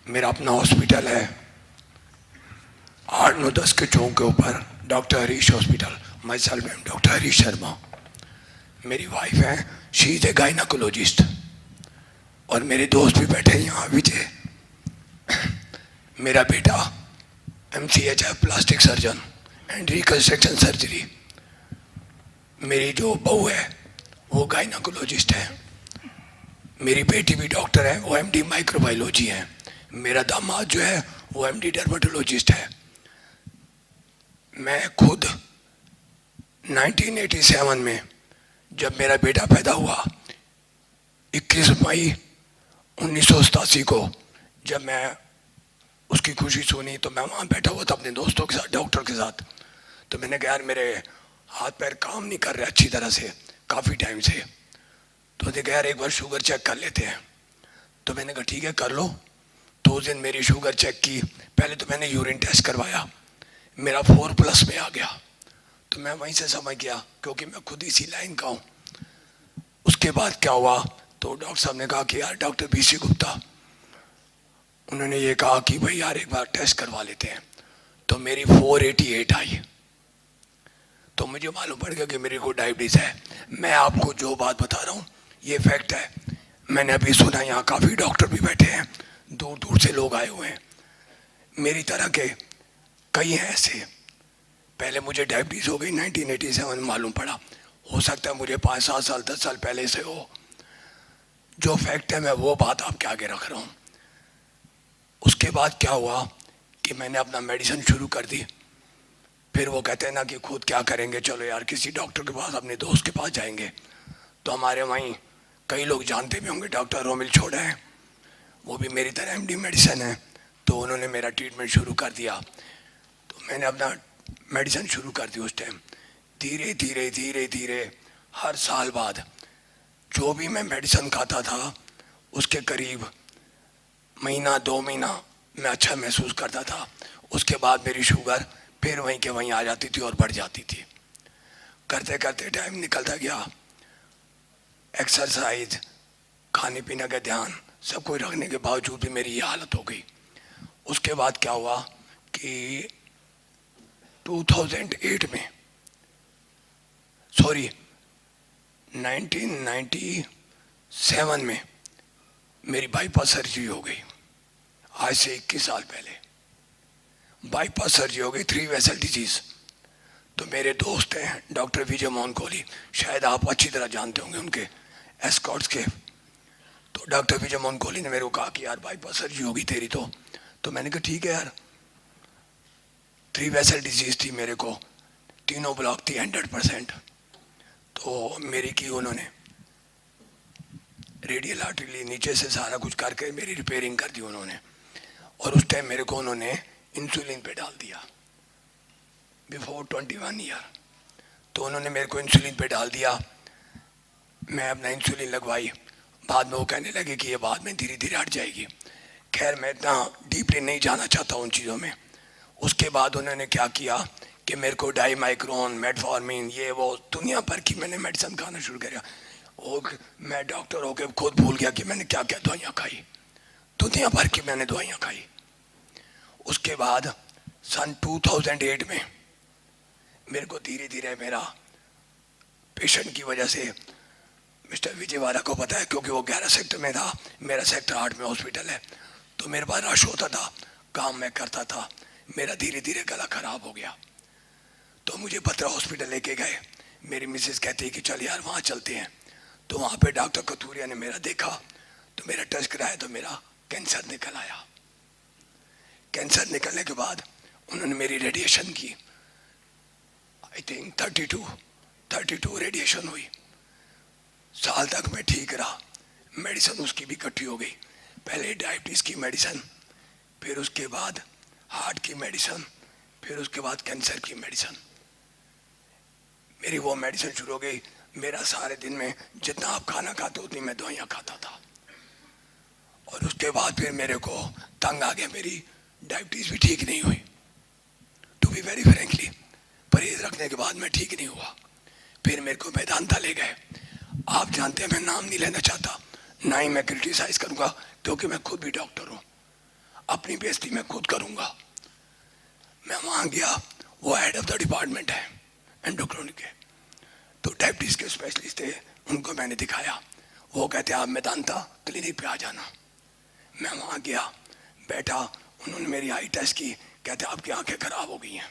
मेरा अपना हॉस्पिटल है 8-9-10 के चौक के ऊपर, doctor Harish hospital. My self M doctor Harish Sharma. मेरी वाइफ है, शी इज ए गायनाकोलॉजिस्ट। और मेरे दोस्त भी बैठे हैं यहाँ विजय। मेरा बेटा MCH है, plastic surgeon and reconstruction surgery. मेरी जो बहू है वो गायनाकोलॉजिस्ट है। मेरी बेटी भी डॉक्टर है, वो MD माइक्रोबायोलॉजी है। मेरा दामाद जो है वो MD डर्मेटोलॉजिस्ट है। मैं खुद 1987 में जब मेरा बेटा पैदा हुआ, 21 मई 1987 को जब मैं उसकी खुशी सुनी तो मैं वहाँ बैठा हुआ था अपने दोस्तों के साथ, डॉक्टर के साथ। तो मैंने कहा यार मेरे हाथ पैर काम नहीं कर रहे अच्छी तरह से काफ़ी टाइम से। तो उसने कहा यार एक बार शुगर चेक कर लेते हैं। तो मैंने कहा ठीक है कर लो। तो उस दिन मेरी शुगर चेक की। पहले तो मैंने यूरिन टेस्ट करवाया, मेरा 4+ में आ गया। तो मैं वहीं से समझ गया क्योंकि मैं खुद इसी लाइन का हूँ। उसके बाद क्या हुआ, तो डॉक्टर साहब ने कहा कि यार डॉक्टर BC गुप्ता, उन्होंने ये कहा कि भाई यार एक बार टेस्ट करवा लेते हैं। तो मेरी 488 आई। तो मुझे मालूम पड़ गया कि मेरे को डायबिटीज़ है। मैं आपको जो बात बता रहा हूँ ये फैक्ट है। मैंने अभी सुना यहाँ काफ़ी डॉक्टर भी बैठे हैं, दूर दूर से लोग आए हुए हैं, मेरी तरह के कई हैं ऐसे। पहले मुझे डायबिटीज़ हो गई 1987 में मालूम पड़ा। हो सकता है मुझे 5-7 साल 10 साल पहले से हो। जो फैक्ट है मैं वो बात आपके आगे रख रहा हूँ। उसके बाद क्या हुआ कि मैंने अपना मेडिसिन शुरू कर दी। फिर वो कहते हैं ना कि खुद क्या करेंगे, चलो यार किसी डॉक्टर के पास, अपने दोस्त के पास जाएंगे। तो हमारे वहीं कई लोग जानते भी होंगे, डॉक्टर रोमिल छोड़ा है, वो भी मेरी तरह MD मेडिसिन है। तो उन्होंने मेरा ट्रीटमेंट शुरू कर दिया। तो मैंने अपना मेडिसिन शुरू कर दी उस टाइम। धीरे धीरे धीरे धीरे हर साल बाद जो भी मैं मेडिसिन खाता था उसके करीब महीना 2 महीना मैं अच्छा महसूस करता था। उसके बाद मेरी शुगर फिर वहीं के वहीं आ जाती थी और बढ़ जाती थी। करते करते टाइम निकलता गया। एक्सरसाइज, खाने पीने का ध्यान, सब कुछ रखने के बावजूद भी मेरी ये हालत हो गई। उसके बाद क्या हुआ कि 2008 में, सॉरी 1997 में मेरी बाईपास सर्जरी हो गई। आज से 21 साल पहले बाईपास सर्जरी हो गई, 3 वेसल डिजीज। तो मेरे दोस्त हैं डॉक्टर विजय मोहन कोहली, शायद आप अच्छी तरह जानते होंगे उनके एस्कॉट्स के। तो डॉक्टर विजय मोहन कोहली ने मेरे को कहा कि यार बाईपास सर्जरी होगी तेरी। तो मैंने कहा ठीक है यार। 3 वेसल डिजीज थी मेरे को, तीनों ब्लॉक थी 100%। तो मेरी की उन्होंने रेडियल आर्टरी नीचे से सारा कुछ करके मेरी रिपेयरिंग कर दी उन्होंने। और उस टाइम मेरे को उन्होंने इंसुलिन पे डाल दिया बिफोर 21 ईयर। तो उन्होंने मेरे को इंसुलिन पे डाल दिया। मैं अपना इंसुलिन लगवाई। बाद में वो कहने लगे कि ये बाद में धीरे धीरे हट जाएगी। खैर मैं इतना डीपली नहीं जाना चाहता उन चीज़ों में। उसके बाद उन्होंने क्या किया कि मेरे को डाईमाइक्रोन, मेटफॉर्मिन, ये वो दुनिया भर की मैंने मेडिसिन खाना शुरू किया। और मैं डॉक्टर होकर खुद भूल गया कि मैंने क्या क्या दवाइयाँ खाई। दुनिया भर की मैंने दवाइयाँ खाई। उसके बाद सन 2008 में मेरे को धीरे धीरे मेरा पेशेंट की वजह से, मिस्टर विजयवाड़ा को पता है क्योंकि वो 11 सेक्टर में था, मेरा सेक्टर 8 में हॉस्पिटल है। तो मेरे पास रश होता था, काम मैं करता था, मेरा धीरे धीरे गला खराब हो गया। तो मुझे बत्रा हॉस्पिटल लेके गए। मेरी मिसेस कहती है कि चल यार वहाँ चलते हैं। तो वहाँ पे डॉक्टर कथूरिया ने मेरा देखा, तो मेरा टेस्ट कराया तो मेरा कैंसर निकल आया। कैंसर निकलने के बाद उन्होंने मेरी रेडिएशन की। आई थिंक 32 रेडिएशन हुई। साल तक मैं ठीक रहा। मेडिसिन उसकी भी इकट्ठी हो गई। पहले डायबिटीज़ की मेडिसिन, फिर उसके बाद हार्ट की मेडिसिन, फिर उसके बाद कैंसर की मेडिसिन। मेरी वो मेडिसिन शुरू हो गई। मेरा सारे दिन में जितना आप खाना खाते उतनी मैं दवाइयाँ खाता था। और उसके बाद फिर मेरे को तंग आ गया, मेरी डायबिटीज़ भी ठीक नहीं हुई। टू बी वेरी फ्रेंकली, परहेज रखने के बाद मैं ठीक नहीं हुआ। फिर मेरे को मेदांता ले गए। आप जानते हैं मैं नाम नहीं लेना चाहता, ना ही मैं क्रिटिसाइज करूँगा क्योंकि मैं खुद भी डॉक्टर हूँ। अपनी बेइज्जती मैं खुद करूंगा। मैं वहां गया, वो हेड ऑफ द डिपार्टमेंट है एंडोक्राइन के, तो डायबिटीज के स्पेशलिस्ट थे, उनको मैंने दिखाया। वो कहते आप मेदांता क्लिनिक पे आ जाना। मैं वहां गया, बैठा, उन्होंने मेरी आई टेस्ट की, कहते आपकी आंखें खराब हो गई हैं,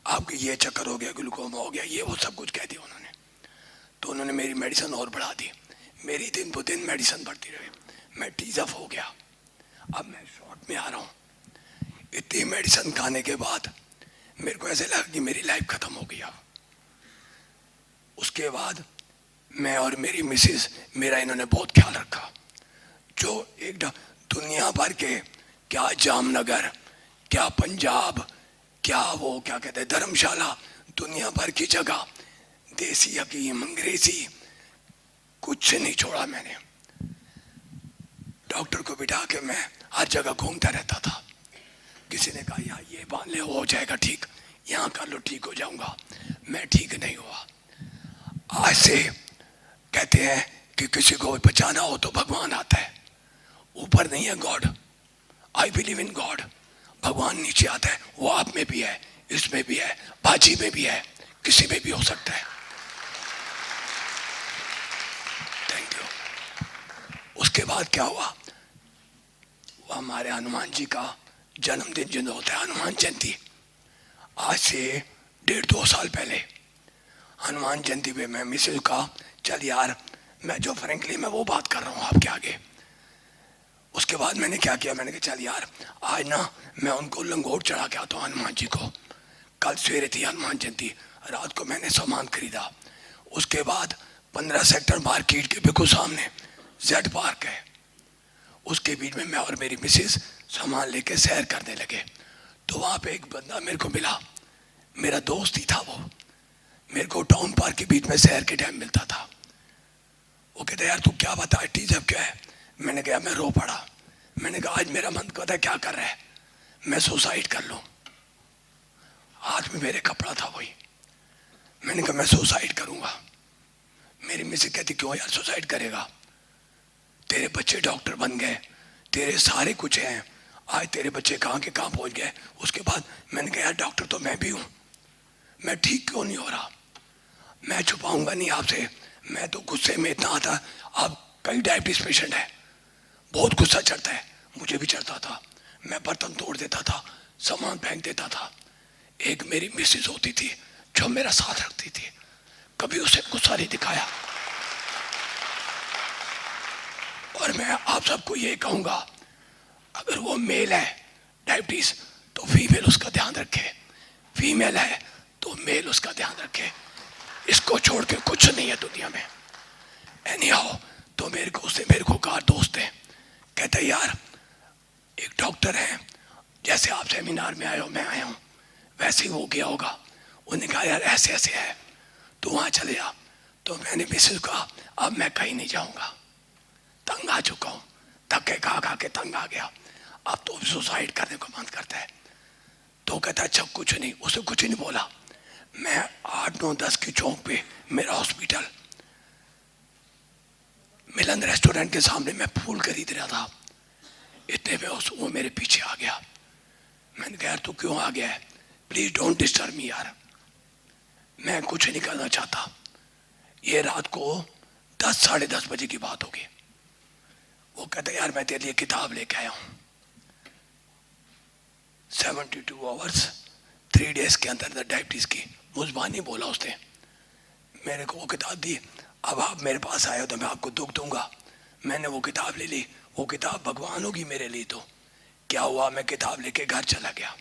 आपकी ये चक्कर हो गया, ग्लूकोमा हो गया, ये वो सब कुछ कह दिया उन्होंने। तो उन्होंने मेरी मेडिसिन और बढ़ा दी, मेरी दिन ब दिन मेडिसिन बढ़ती रही, मैं टीज अप हो गया। अब मैं शॉर्ट में आ रहा हूँ। इतनी मेडिसिन खाने के बाद मेरे को ऐसे लगा कि मेरी लाइफ खत्म हो गई। उसके बाद मैं और मेरी मिसेस, मेरा इन्होंने बहुत ख्याल रखा। जो एक दुनिया भर के, क्या जामनगर, क्या पंजाब, क्या वो क्या कहते हैं धर्मशाला, दुनिया भर की जगह, देसी हकीम, अंग्रेजी, कुछ नहीं छोड़ा मैंने। डॉक्टर को बिठा के मैं हर जगह घूमता रहता था। किसी ने कहा यार ये बांध ले, हो जाएगा ठीक, यहाँ कर लो ठीक हो जाऊंगा, मैं ठीक नहीं हुआ। आज से कहते हैं कि किसी को बचाना हो तो भगवान आता है, ऊपर नहीं है God. I believe in God. भगवान नीचे आता है, वो आप में भी है, इसमें भी है, बाजी में भी है, किसी में भी हो सकता है। Thank you. उसके बाद क्या हुआ, वो हमारे हनुमान जी का जन्मदिन जो होता है, हनुमान जयंती, आज से 1.5-2 साल पहले हनुमान जयंती पे मैं मिसेज का, चल यार मैं जो फ्रेंकली मैं वो बात कर रहा हूँ आपके आगे। उसके बाद मैंने क्या किया, मैंने कहा चल यार आज ना मैं उनको लंगोट चढ़ा के आता हूँ हनुमान जी को। कल सवेरे थी हनुमान जयंती, रात को मैंने सामान खरीदा। उसके बाद 15 सेक्टर मार्केट के बिल्कुल सामने जेड पार्क है, उसके बीच में मैं और मेरी मिसेज सामान लेके सैर करने लगे। तो वहाँ पे एक बंदा मेरे को मिला, मेरा दोस्त ही था वो, मेरे को टाउन पार्क के बीच में सैर के टाइम मिलता था। वो कहता यार तू क्या बता, टीजब क्या है? मैंने कहा मैं रो पड़ा। मैंने कहा आज मेरा मन कहता है क्या कर रहा है, मैं सुसाइड कर लूं। हाथ में मेरे कपड़ा था वही। मैंने कहा मैं सुसाइड करूंगा। मेरी मिसेज कहती क्यों यार सुसाइड करेगा, तेरे बच्चे डॉक्टर बन गए, तेरे सारे कुछ हैं, आज तेरे बच्चे कहाँ के कहाँ पहुंच गए। उसके बाद मैंने कहा यार डॉक्टर तो मैं भी हूं, मैं ठीक क्यों नहीं हो रहा। मैं छुपाऊंगा नहीं आपसे, मैं तो गुस्से में इतना आता, आप कई डायबिटीज पेशेंट है, बहुत गुस्सा चढ़ता है, मुझे भी चढ़ता था। मैं बर्तन तोड़ देता था, सामान फेंक देता था। एक मेरी मिसेज होती थी जो मेरा साथ रखती थी, कभी उसे गुस्सा नहीं दिखाया। और मैं आप सबको ये कहूंगा, अगर वो मेल है डायबिटीज तो फीमेल उसका ध्यान रखे, फीमेल है तो मेल उसका ध्यान रखे। इसको छोड़ के कुछ नहीं है दुनिया में। एनी हाउ, तो मेरे को कहा दोस्त है, कहते यार एक डॉक्टर है, जैसे आप सेमिनार में आए हो मैं आया हूँ वैसे ही वो गया होगा। उन्होंने कहा यार ऐसे ऐसे है, तो वहां चले जा। तो मैंने मिसेज कहा अब मैं कहीं नहीं जाऊंगा, तंग आ चुका हूँ, धक्के खा खा के तंग आ गया, अब तो सुसाइड करने को मन करता है। तो कहता अच्छा कुछ नहीं, उसे कुछ नहीं बोला। मैं 8-9-10 की चौक पे मेरा हॉस्पिटल, मिलन रेस्टोरेंट के सामने मैं फूल खरीद रहा था, इतने में वो मेरे पीछे आ गया। मैंने कहा यार तू क्यों आ गया है, प्लीज डोंट डिस्टर्ब मी यार, मैं कुछ नहीं करना चाहता। ये रात को 10-10:30 बजे की बात होगी। वो कहता यार मैं तेरे लिए किताब लेके आया हूं, 72 आवर्स 3 डेज के अंदर डायबिटीज की। मुजबानी बोला उसने, मेरे को वो किताब दी। अब आप मेरे पास आए हो तो मैं आपको दुख दूंगा। मैंने वो किताब ले ली, वो किताब भगवान होगी मेरे लिए। तो क्या हुआ, मैं किताब लेके घर चला गया।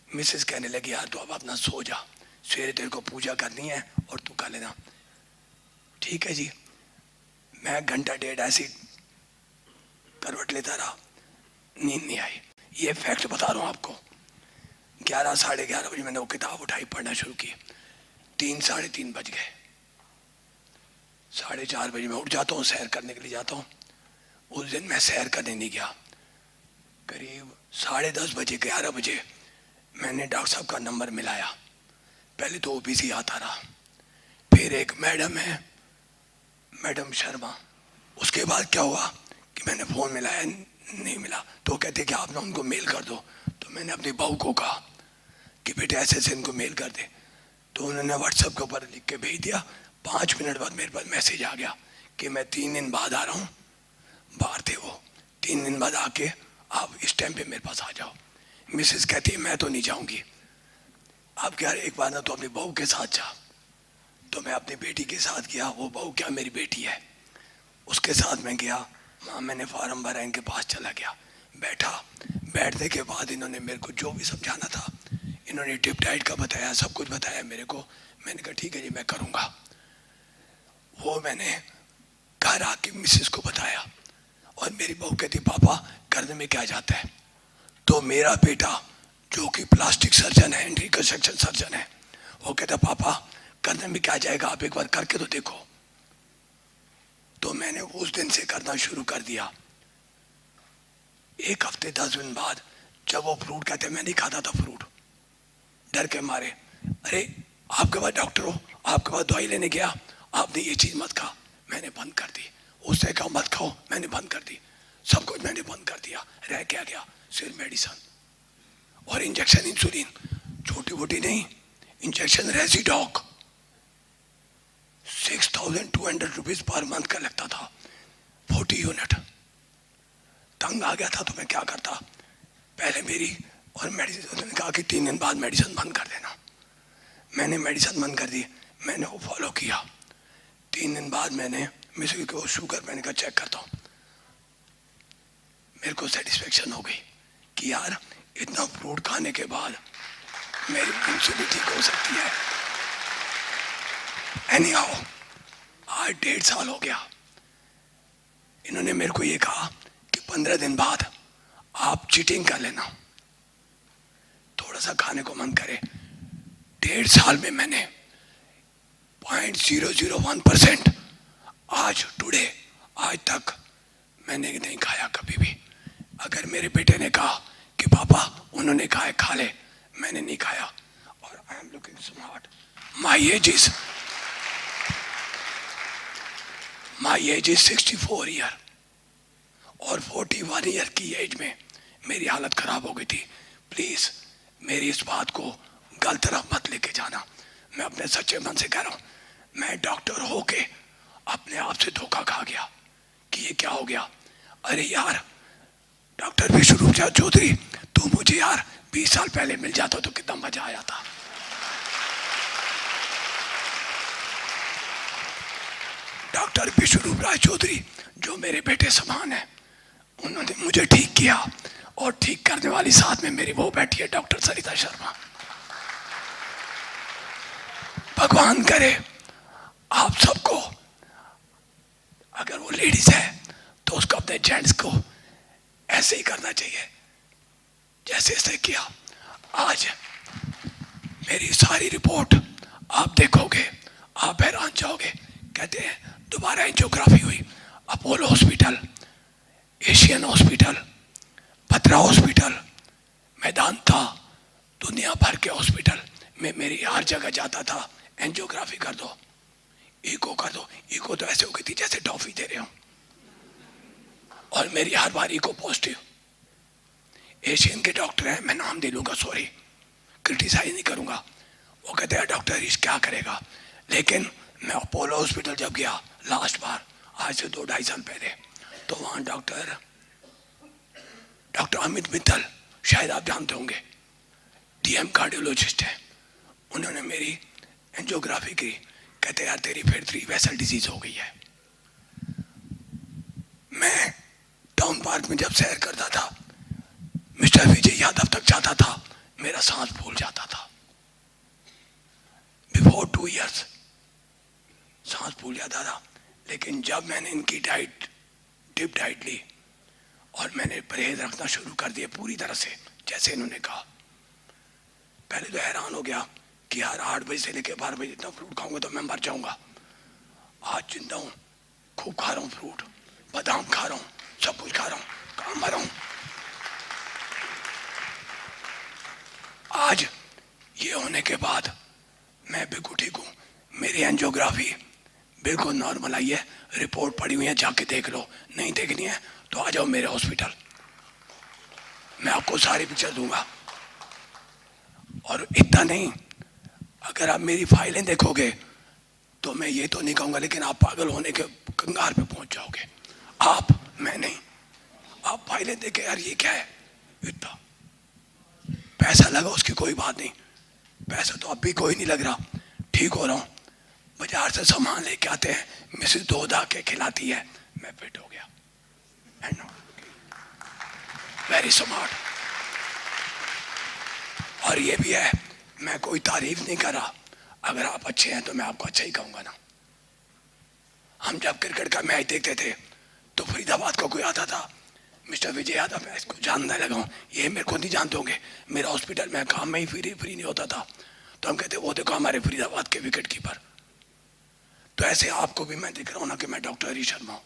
मिसेस कहने लगी यार तू अब अपना सो जा, सवेरे तेरे को पूजा करनी है और तू कर लेना। ठीक है जी। मैं 1-1.5 घंटा ऐसी करवट लेता रहा, नींद नहीं आई। ये फैक्ट बता रहा हूँ आपको। 11-11:30 बजे मैंने वो किताब उठाई, पढ़ना शुरू की। 3-3:30 बज गए। 4:30 बजे मैं उठ जाता हूँ, सैर करने के लिए जाता हूँ। उस दिन मैं सैर करने नहीं गया। करीब 10:30 बजे 11 बजे मैंने डॉक्टर साहब का नंबर मिलाया। पहले तो वो बिजी आता रहा, फिर एक मैडम है, मैडम शर्मा। उसके बाद क्या हुआ कि मैंने फ़ोन मिलाया, नहीं मिला। तो कहते कि आप ना उनको मेल कर दो। तो मैंने अपनी बहू को कहा कि बेटे ऐसे ऐसे इनको मेल कर दे। तो उन्होंने व्हाट्सएप के ऊपर लिख के भेज दिया। 5 मिनट बाद मेरे पास मैसेज आ गया कि मैं 3 दिन बाद आ रहा हूँ। बाहर थे वो, 3 दिन बाद आके आप इस टाइम पे मेरे पास आ जाओ। मिसेस कहती है मैं तो नहीं जाऊंगी। आप क्या, एक बार ना तो अपनी बहू के साथ जा। तो मैं अपनी बेटी के साथ गया, वो बहू क्या मेरी बेटी है, उसके साथ मैं गया। वहाँ मैंने फार्म भरा, इनके पास चला गया, बैठा। बैठने के बाद इन्होंने मेरे को जो भी समझाना था, इन्होंने टिप डाइट का बताया, सब कुछ बताया मेरे को। मैंने कहा ठीक है जी मैं करूँगा। वो मैंने घर आके मिसेस को बताया और मेरी बहू कहती पापा करने में क्या जाता है। तो मेरा बेटा जो कि प्लास्टिक सर्जन है, रिकंस्ट्रक्शन सर्जन है, वो कहता पापा करने में क्या जाएगा, आप एक बार करके तो देखो। तो मैंने उस दिन से करना शुरू कर दिया। 1 हफ्ते 10 दिन बाद जब वो फ्रूट कहते, मैं नहीं खाता था फ्रूट डर के मारे। अरे आपके पास डॉक्टर हो, आपके पास दवाई लेने गया, आपने ये चीज मत खा, मैंने बंद कर दी। उसने कहा मत खाओ, मैंने बंद कर दी। सब कुछ मैंने बंद कर दिया। रह क्या गया, सिर्फ मेडिसिन और इंजेक्शन, इंसुलिन, छोटी मोटी नहीं, इंजेक्शन रेजिडॉक 6,200 रुपीज पर मंथ का लगता था, 40 यूनिट। तंग आ गया था तो मैं क्या करता, पहले मेरी और मेडिसिन, उन्होंने कहा कि 3 दिन बाद मेडिसिन बंद कर देना। मैंने मेडिसिन बंद कर दी, मैंने वो फॉलो किया। 3 दिन बाद मैंने मिसेस को शुगर, मैंने कहा चेक करता हूँ। मेरे को सेटिस्फेक्शन हो गई कि यार इतना फ्रूट खाने के बाद मेरी इंसुलिन ठीक हो सकती है। एनी हाउ आज 1.5 साल हो गया। इन्होंने मेरे को ये कहा कि 15 दिन बाद आप चीटिंग कर लेना, थोड़ा सा खाने को मन करे। 1.5 साल में मैंने 0.001% आज टुडे, आज तक मैंने नहीं खाया कभी भी। अगर मेरे बेटे ने कहा कि पापा उन्होंने कहा है खा ले, मैंने नहीं खाया। और I am looking smart. My age is 64 year और 41 ईयर की एज में मेरी हालत खराब हो गई थी। प्लीज मेरी इस बात को गलत तरफ मत लेके जाना। मैं अपने सच्चे मन से कह रहा हूं, मैं डॉक्टर होके अपने आप से धोखा खा गया कि ये क्या हो गया। अरे यार डॉक्टर विश्वरूप चौधरी, तू मुझे यार 20 साल पहले मिल जाता तो कितना मजा आया था। डॉक्टर विश्वरूप राय चौधरी जो मेरे बेटे समान है, उन्होंने मुझे ठीक किया और ठीक करने वाली साथ में मेरी वो बैठी है डॉक्टर सरिता शर्मा। भगवान करे आप सबको, अगर वो लेडीज है तो उसको अपने जेंट्स को ऐसे ही करना चाहिए जैसे इसने किया। आज मेरी सारी रिपोर्ट आप देखोगे आप हैरान जाओगे। कहते हैं दोबारा एंजियोग्राफी हुई, अपोलो हॉस्पिटल, एशियन हॉस्पिटल, भद्रा हॉस्पिटल, मैदांता, दुनिया भर के हॉस्पिटल में मेरी हर जगह जाता था, एंजियोग्राफी कर दो, इको कर दो। इको तो ऐसे हो गई थी जैसे टॉफी दे रहे हो, और मेरी हर बार इको पॉजिटिव। एशियन के डॉक्टर हैं, मैं नाम दे लूंगा, सॉरी, क्रिटिसाइज नहीं करूंगा। वो कहते हैं डॉक्टर इस क्या करेगा। लेकिन मैं अपोलो हॉस्पिटल जब गया लास्ट बार, आज से 2-2.5 साल पहले, तो वहां डॉक्टर अमित मित्तल, शायद आप जानते होंगे, डीएम कार्डियोलॉजिस्ट है, उन्होंने मेरी एंजियोग्राफी की। कहते यार तेरी फिर 3 वेसल डिजीज हो गई है। मैं टाउन पार्क में जब सैर करता था, मिस्टर विजय यादव तक जाता था, मेरा सांस फूल जाता था। बिफोर 2 years सांस फूल जाता था। लेकिन जब मैंने इनकी डाइट, डिप डाइट ली और मैंने परहेज रखना शुरू कर दिया पूरी तरह से जैसे इन्होंने कहा, पहले तो हैरान हो गया कि यार 8 बजे से लेकर 12 बजे इतना फ्रूट खाऊंगा तो मैं मर जाऊंगा। आज जिंदा हूं, खूब खा रहा हूं फ्रूट, बादाम खा रहा हूं, सब कुछ खा रहा हूं, कहां मरा हूं। आज ये होने के बाद मैं बिल्कुल ठीक हूं। मेरी एंजियोग्राफी बिल्कुल नॉर्मल आई है, रिपोर्ट पड़ी हुई है, जाके देख लो। नहीं देखनी है तो आ जाओ मेरे हॉस्पिटल, आपको सारी पिक्चर दूंगा। और इतना नहीं, अगर आप मेरी फाइलें देखोगे तो मैं ये तो नहीं कहूंगा, लेकिन आप पागल होने के कंगार पे पहुंच जाओगे। आप, मैं नहीं, आप फाइलें देखे यार ये क्या है, इतना पैसा लगा उसकी कोई बात नहीं, पैसा तो अब भी कोई नहीं लग रहा, ठीक हो रहा हूँ। बाजार से सामान लेके आते हैं, मिसेस दूध आके खिलाती है, मैं फिट हो गया। Very smart. और ये भी है, मैं कोई तारीफ नहीं कर रहा, अगर आप अच्छे हैं तो मैं आपको अच्छा ही कहूंगा ना। हम जब क्रिकेट का मैच देखते थे तो फरीदाबाद का कोई आता था, मिस्टर विजय यादव, मैं इसको जानने लगा हूँ, ये मेरे को नहीं जानते होंगे, मेरा हॉस्पिटल में काम में ही फ्री नहीं होता था, तो हम कहते वो देखो हमारे फरीदाबाद के विकेट कीपर। तो ऐसे आपको भी मैं दिख रहा हूँ ना कि मैं डॉक्टर हरीश शर्मा हूँ।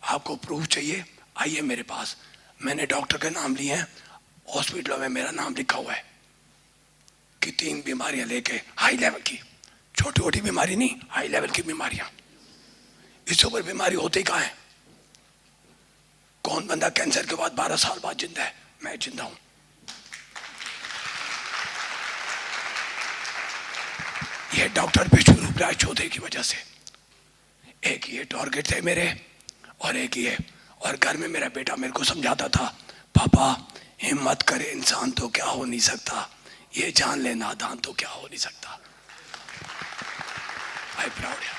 आपको प्रूफ चाहिए, आइए मेरे पास, मैंने डॉक्टर के नाम लिए हैं, हॉस्पिटलों में मेरा नाम लिखा हुआ है कि 3 बीमारियां लेके, हाई लेवल की, छोटी छोटी बीमारी नहीं, हाई लेवल की बीमारियां। इससे ऊपर बीमारी होती कहाँ है? कौन बंदा कैंसर के बाद 12 साल बाद जिंदा है? मैं जिंदा हूं। ये डॉक्टर विष्णु राय चौधरी की वजह से। एक ये टारगेट थे मेरे, और एक ये, और घर में मेरा बेटा मेरे को समझाता था, पापा हिम्मत करे इंसान तो क्या हो नहीं सकता, ये जान ले नादान तो क्या हो नहीं सकता। आई प्राउड है,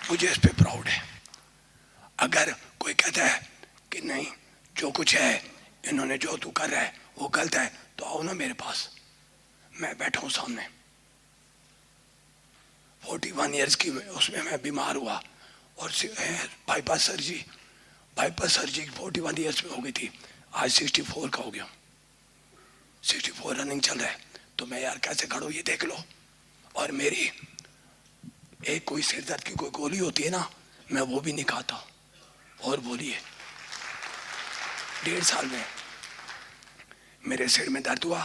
मुझे इस पे प्राउड है। अगर कोई कहता है कि नहीं जो कुछ है इन्होंने जो तू कर रहा है वो गलत है, तो आओ ना मेरे पास, मैं बैठा हूं सामने। 41 ईयर्स की उसमें मैं बीमार हुआ, और बाईपास सर्जरी 41 ईयर्स में हो गई थी, आज 64 का हो गया, 64 रनिंग चल रहा है। तो मैं यार कैसे खड़ा हूं ये देख लो। और मेरी एक कोई सिर दर्द की कोई गोली होती है ना, मैं वो भी नहीं खाता। और बोलिए 1.5 साल में मेरे सिर में दर्द हुआ,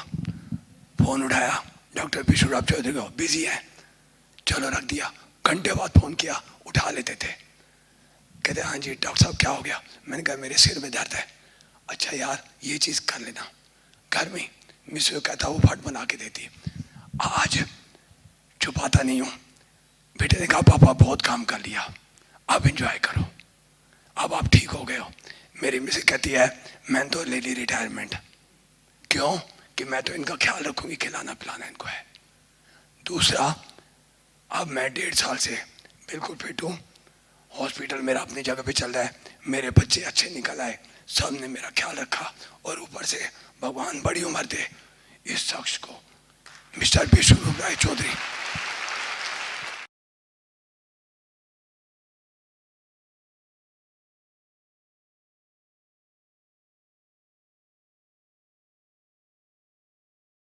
फोन उठाया, डॉक्टर विष्णु चौधरी को, बिजी है, चलो रख दिया। घंटे बाद फोन किया, उठा लेते थे, कहते हाँ जी डॉक्टर साहब क्या हो गया? मैंने कहा मेरे सिर में दर्द है। अच्छा यार ये चीज कर लेना, घर में मिस कहता वो फट बना के देती। आज छुपाता नहीं हूं। बेटे ने कहा पापा बहुत काम कर लिया, अब एंजॉय करो, अब आप ठीक हो गए हो। मेरी मिसेस कहती है मैंने तो ले ली रिटायरमेंट। क्यों? कि मैं तो इनका ख्याल रखूंगी, खिलाना पिलाना इनको है। दूसरा, अब मैं 1.5 साल से बिल्कुल फिट हूँ, हॉस्पिटल मेरा अपनी जगह पे चल रहा है, मेरे बच्चे अच्छे निकल आए, सब ने मेरा ख्याल रखा, और ऊपर से भगवान बड़ी उम्र दे इस शख्स को, मिस्टर विष्णु राय चौधरी।